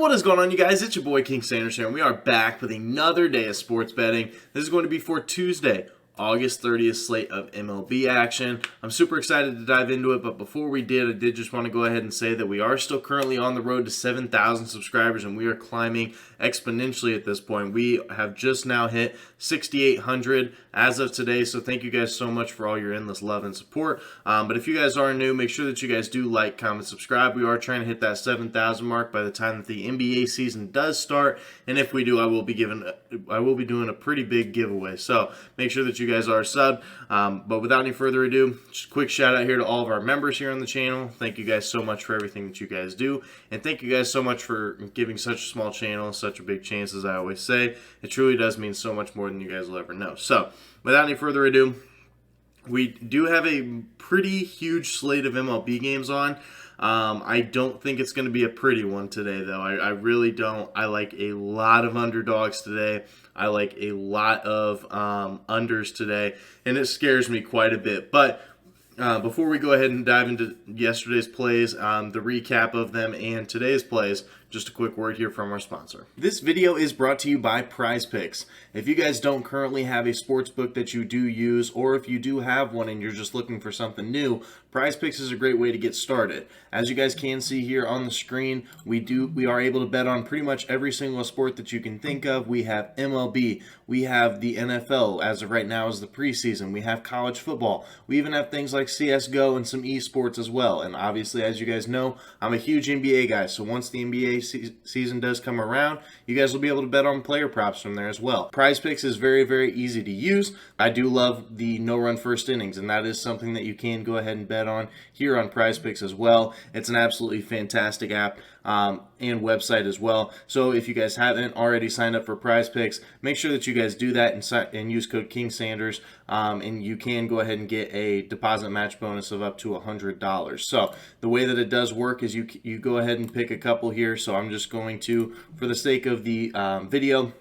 What is going on, you guys? It's your boy King Sanders here, and we are back with another day of sports betting. This is going to be for Tuesday, August 30th slate of MLB action. I'm super excited to dive into it, but before we did, I did just want to go ahead and say that we are still currently on the road to 7,000 subscribers, and we are climbing exponentially at this point. We have just now hit 6,800 as of today, so thank you guys so much for all your endless love and support. But if you guys are new, make sure that you guys do like, comment, subscribe. We are trying to hit that 7,000 mark by the time that the NBA season does start, and if we do, I will be doing a pretty big giveaway. So make sure that you guys are subbed. But without any further ado, just a quick shout out here to all of our members here on the channel. Thank you guys so much for everything that you guys do, and thank you guys so much for giving such a small channel such a big chance, as I always say. It truly does mean so much more than you guys will ever know. So without any further ado, we do have a pretty huge slate of MLB games on. I don't think it's going to be a pretty one today, though. I really don't. I like a lot of underdogs today. I like a lot of unders today, and it scares me quite a bit. But before we go ahead and dive into yesterday's plays, the recap of them, and today's plays, just a quick word here from our sponsor. This video is brought to you by PrizePicks. If you guys don't currently have a sports book that you do use, or if you do have one and you're just looking for something new, PrizePicks is a great way to get started. As you guys can see here on the screen, we are able to bet on pretty much every single sport that you can think of. We have MLB, we have the NFL, as of right now is the preseason, we have college football, we even have things like CSGO and some esports as well. And obviously, as you guys know, I'm a huge NBA guy, so once the NBA season does come around, you guys will be able to bet on player props from there as well. PrizePicks is very, very easy to use. I do love the no-run first innings, and that is something that you can go ahead and bet on here on PrizePicks as well. It's an absolutely fantastic app and website as well. So if you guys haven't already signed up for PrizePicks, make sure that you guys do that and use code KingSanders, and you can go ahead and get a deposit match bonus of up to $100. So the way that it does work is you go ahead and pick a couple here. So I'm just going to, for the sake of the video,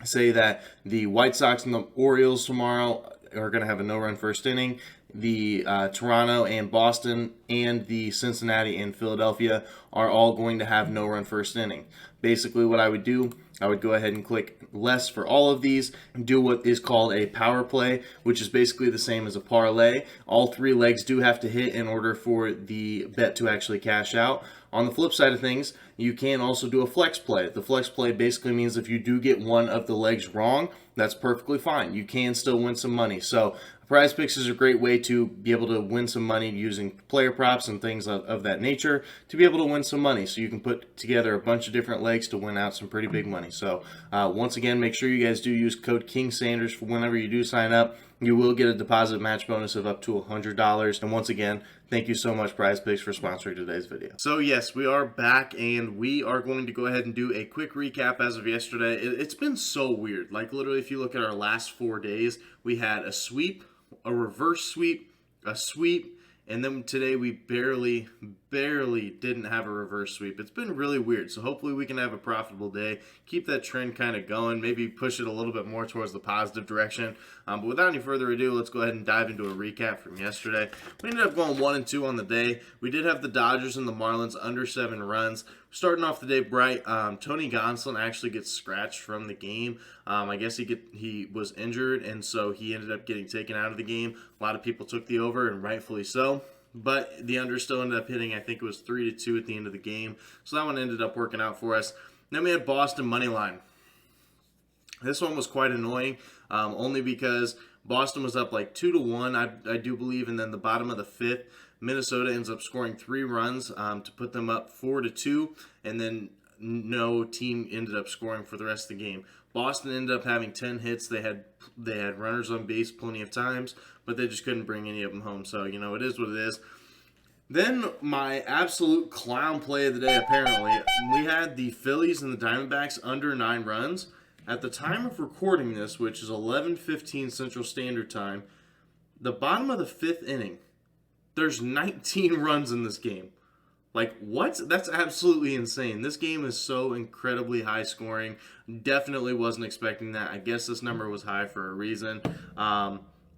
say that the White Sox and the Orioles tomorrow are going to have a no-run first inning. The Toronto and Boston and the Cincinnati and Philadelphia are all going to have no-run first inning. Basically what I would do, I would go ahead and click less for all of these and do what is called a power play, which is basically the same as a parlay. All three legs do have to hit in order for the bet to actually cash out. On the flip side of things, you can also do a flex play. The flex play basically means if you do get one of the legs wrong, that's perfectly fine. You can still win some money. So PrizePicks is a great way to be able to win some money using player props and things of that nature to be able to win some money. So you can put together a bunch of different legs to win out some pretty big money. So once again, make sure you guys do use code KingSanders for whenever you do sign up. You will get a deposit match bonus of up to $100. And once again, thank you so much, PrizePicks, for sponsoring today's video. So yes, we are back, and we are going to go ahead and do a quick recap as of yesterday. It's been so weird. Like, literally, if you look at our last 4 days, we had a sweep, a reverse sweep, a sweep, and then today we barely didn't have a reverse sweep. It's been really weird, so hopefully we can have a profitable day, keep that trend kind of going, maybe push it a little bit more towards the positive direction. But without any further ado, let's go ahead and dive into a recap from yesterday. We ended up going 1-2 on the day. We did have the Dodgers and the Marlins under 7 runs. Starting off the day bright, Tony Gonsolin actually gets scratched from the game. I guess he was injured, and so he ended up getting taken out of the game. A lot of people took the over, and rightfully so. But the under still ended up hitting, I think it was 3-2 at the end of the game. So that one ended up working out for us. Then we had Boston money line. This one was quite annoying, only because Boston was up like 2-1, I do believe, and then the bottom of the 5th, Minnesota ends up scoring 3 runs to put them up 4-2, and then no team ended up scoring for the rest of the game. Boston ended up having 10 hits. They had runners on base plenty of times, but they just couldn't bring any of them home. So, you know, it is what it is. Then my absolute clown play of the day, apparently, we had the Phillies and the Diamondbacks under 9 runs. At the time of recording this, which is 11:15 Central Standard Time, the bottom of the 5th inning, there's 19 runs in this game. Like, what? That's absolutely insane. This game is so incredibly high scoring. Definitely wasn't expecting that. I guess this number was high for a reason.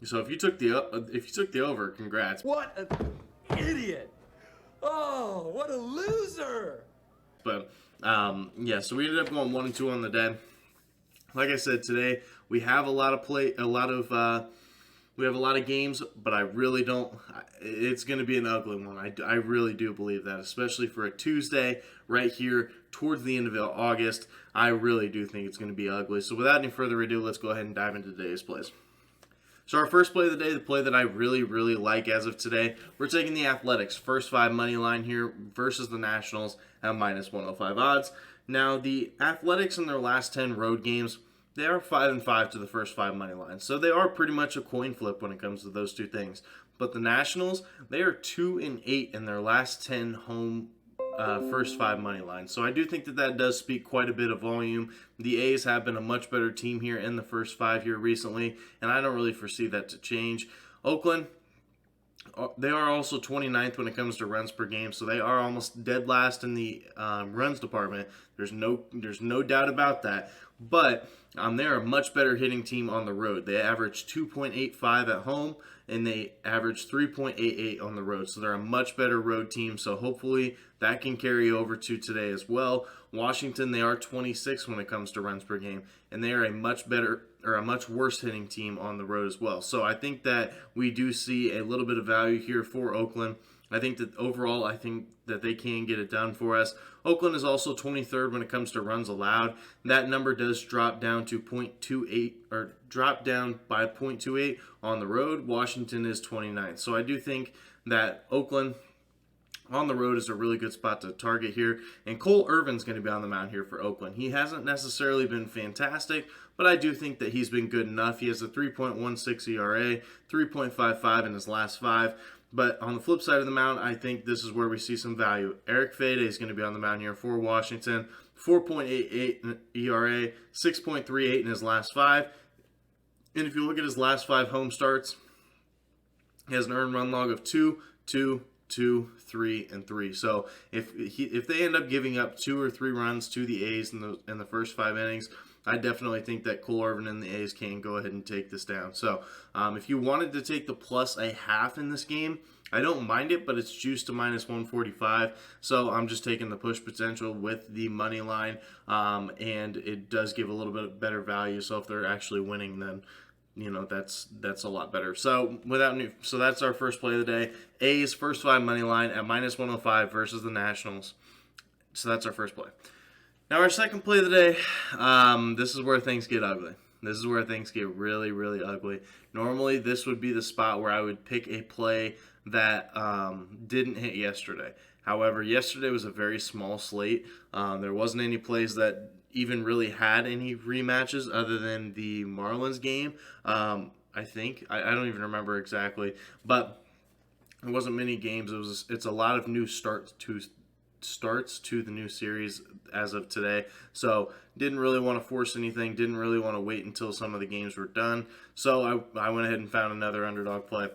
So if you took the over, congrats. What an idiot! Oh, what a loser! But So we ended up going 1-2 on the day. Like I said, today we have a lot of we have a lot of games, but I really don't. It's going to be an ugly one. I really do believe that, especially for a Tuesday right here towards the end of August. I really do think it's going to be ugly. So without any further ado, let's go ahead and dive into today's plays. So our first play of the day, the play that I really, really like as of today, we're taking the Athletics first 5 money line here versus the Nationals at -105 odds. Now the Athletics in their last 10 road games, they are 5-5 to the first 5 money lines. So they are pretty much a coin flip when it comes to those two things. But the Nationals, they are 2-8 in their last 10 home first 5 money lines. So I do think that does speak quite a bit of volume. The A's have been a much better team here in the first 5 here recently, and I don't really foresee that to change. Oakland, they are also 29th when it comes to runs per game, so they are almost dead last in the runs department. There's no doubt about that. But they're a much better hitting team on the road. They average 2.85 at home, and they average 3.88 on the road. So they're a much better road team. So hopefully that can carry over to today as well. Washington, they are 26 when it comes to runs per game, and they are a much worse hitting team on the road as well. So I think that we do see a little bit of value here for Oakland. I think that overall, I think that they can get it done for us. Oakland is also 23rd when it comes to runs allowed. That number does drop down to 0.28, or drop down by 0.28 on the road. Washington is 29th. So I do think that Oakland on the road is a really good spot to target here. And Cole Irvin's going to be on the mound here for Oakland. He hasn't necessarily been fantastic, but I do think that he's been good enough. He has a 3.16 ERA, 3.55 in his last 5. But on the flip side of the mound, I think this is where we see some value. Eric Fede is going to be on the mound here for Washington. 4.88 ERA, 6.38 in his last 5. And if you look at his last 5 home starts, he has an earned run log of 2, 2, 2, 3, and 3. So if they end up giving up 2 or 3 runs to the A's in the first 5 innings, I definitely think that Cole Irvin and the A's can go ahead and take this down. So if you wanted to take the +0.5 in this game, I don't mind it, but it's juiced to -145. So I'm just taking the push potential with the money line, and it does give a little bit better value. So if they're actually winning, then that's a lot better. So that's our first play of the day. A's first 5 money line at -105 versus the Nationals. So that's our first play. Now our second play of the day, this is where things get ugly. This is where things get really, really ugly. Normally this would be the spot where I would pick a play that didn't hit yesterday. However, yesterday was a very small slate. There wasn't any plays that even really had any rematches other than the Marlins game. I think I don't even remember exactly, but it wasn't many games. It's a lot of new starts to the new series as of today. So didn't really want to force anything. Didn't really want to wait until some of the games were done. So I went ahead and found another underdog play,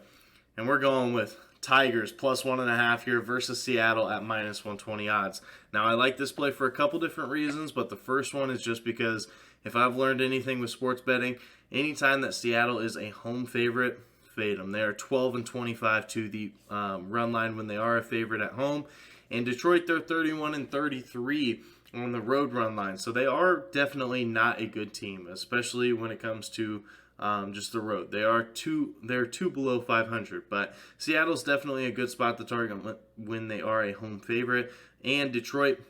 and we're going with Tigers +1.5 here versus Seattle at -120 odds. Now I like this play for a couple different reasons, but the first one is just because if I've learned anything with sports betting, anytime that Seattle is a home favorite, fade them. They are 12-25 to the run line when they are a favorite at home. And Detroit, they're 31-33 on the road run line. So they are definitely not a good team, especially when it comes to just the road. They're two below 500, but Seattle's definitely a good spot to target when they are a home favorite. And Detroit,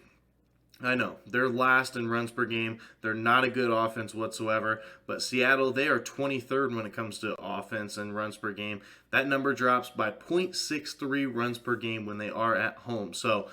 I know, they're last in runs per game. They're not a good offense whatsoever. But Seattle, they are 23rd when it comes to offense and runs per game. That number drops by 0.63 runs per game when they are at home. So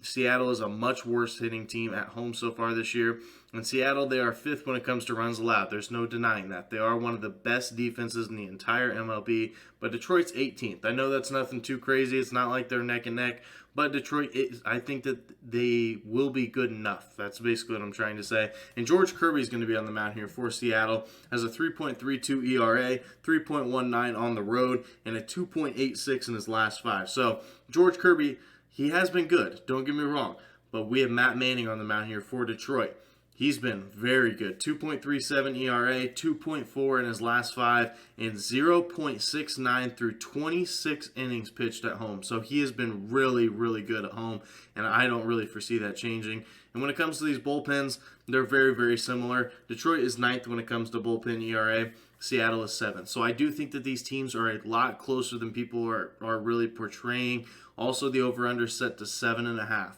Seattle is a much worse hitting team at home so far this year. In Seattle, they are 5th when it comes to runs allowed. There's no denying that. They are one of the best defenses in the entire MLB, but Detroit's 18th. I know that's nothing too crazy. It's not like they're neck and neck, but Detroit, I think that they will be good enough. That's basically what I'm trying to say. And George Kirby is going to be on the mound here for Seattle. Has a 3.32 ERA, 3.19 on the road, and a 2.86 in his last 5. So George Kirby, he has been good, don't get me wrong, but we have Matt Manning on the mound here for Detroit. He's been very good. 2.37 ERA, 2.4 in his last 5, and 0.69 through 26 innings pitched at home. So he has been really, really good at home, and I don't really foresee that changing. And when it comes to these bullpens, they're very, very similar. Detroit is 9th when it comes to bullpen ERA. Seattle is 7th. So I do think that these teams are a lot closer than people are really portraying. Also, the over-under set to 7.5.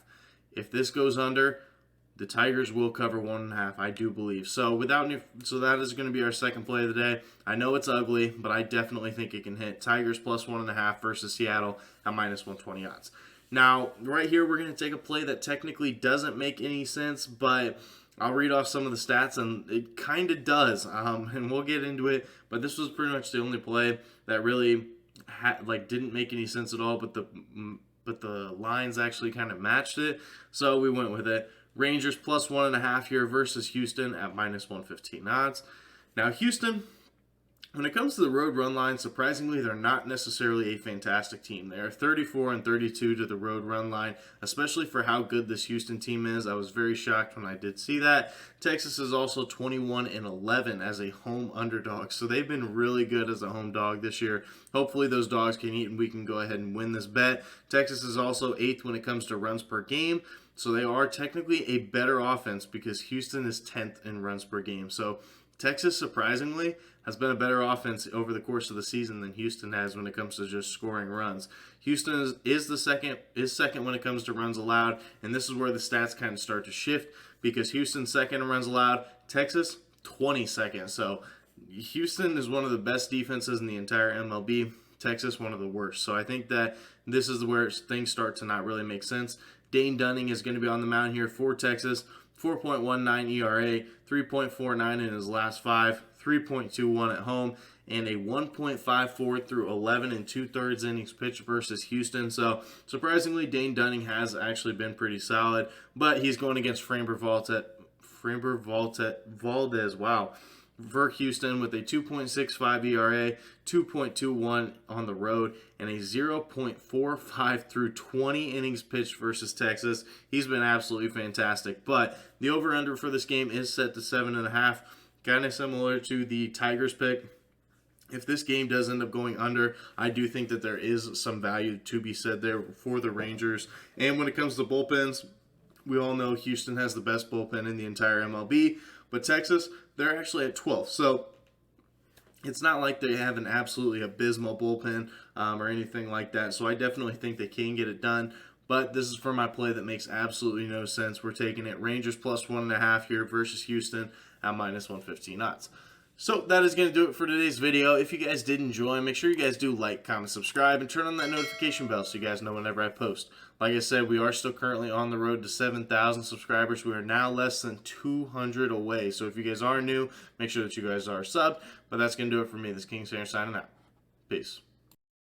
If this goes under, the Tigers will cover 1.5, I do believe. So that is going to be our second play of the day. I know it's ugly, but I definitely think it can hit. Tigers plus 1.5 versus Seattle at minus 120 odds. Now, right here, we're going to take a play that technically doesn't make any sense, but I'll read off some of the stats, and it kind of does, and we'll get into it. But this was pretty much the only play that really didn't make any sense at all, but the lines actually kind of matched it, so we went with it. Rangers plus 1.5 here versus Houston at minus 115 odds. Now, Houston, when it comes to the road run line, surprisingly, they're not necessarily a fantastic team. They are 34 and 32 to the road run line, especially for how good this Houston team is. I was very shocked when I did see that. Texas is also 21 and 11 as a home underdog, so they've been really good as a home dog this year. Hopefully those dogs can eat and we can go ahead and win this bet. Texas is also 8th when it comes to runs per game, so they are technically a better offense because Houston is 10th in runs per game. So Texas, surprisingly, has been a better offense over the course of the season than Houston has when it comes to just scoring runs. Houston is second when it comes to runs allowed, and this is where the stats kind of start to shift because Houston's second in runs allowed, Texas 22nd. So Houston is one of the best defenses in the entire MLB. Texas, one of the worst. So I think that this is where things start to not really make sense. Dane Dunning is going to be on the mound here for Texas. 4.19 ERA, 3.49 in his last 5, 3.21 at home, and a 1.54 through 11 and 2/3 innings pitched versus Houston. So surprisingly, Dane Dunning has actually been pretty solid, but he's going against Framber Valdez. Wow. For Houston with a 2.65 ERA, 2.21 on the road, and a 0.45 through 20 innings pitched versus Texas. He's been absolutely fantastic. But the over-under for this game is set to 7.5, kind of similar to the Tigers pick. If this game does end up going under, I do think that there is some value to be said there for the Rangers. And when it comes to bullpens, we all know Houston has the best bullpen in the entire MLB, but Texas, they're actually at 12th. So it's not like they have an absolutely abysmal bullpen or anything like that. So I definitely think they can get it done. But this is for my play that makes absolutely no sense. We're taking it Rangers plus 1.5 here versus Houston at minus 115 odds. So that is going to do it for today's video. If you guys did enjoy, make sure you guys do like, comment, subscribe, and turn on that notification bell so you guys know whenever I post. Like I said, we are still currently on the road to 7,000 subscribers. We are now less than 200 away. So if you guys are new, make sure that you guys are subbed. But that's going to do it for me. This is King Sander signing out. Peace.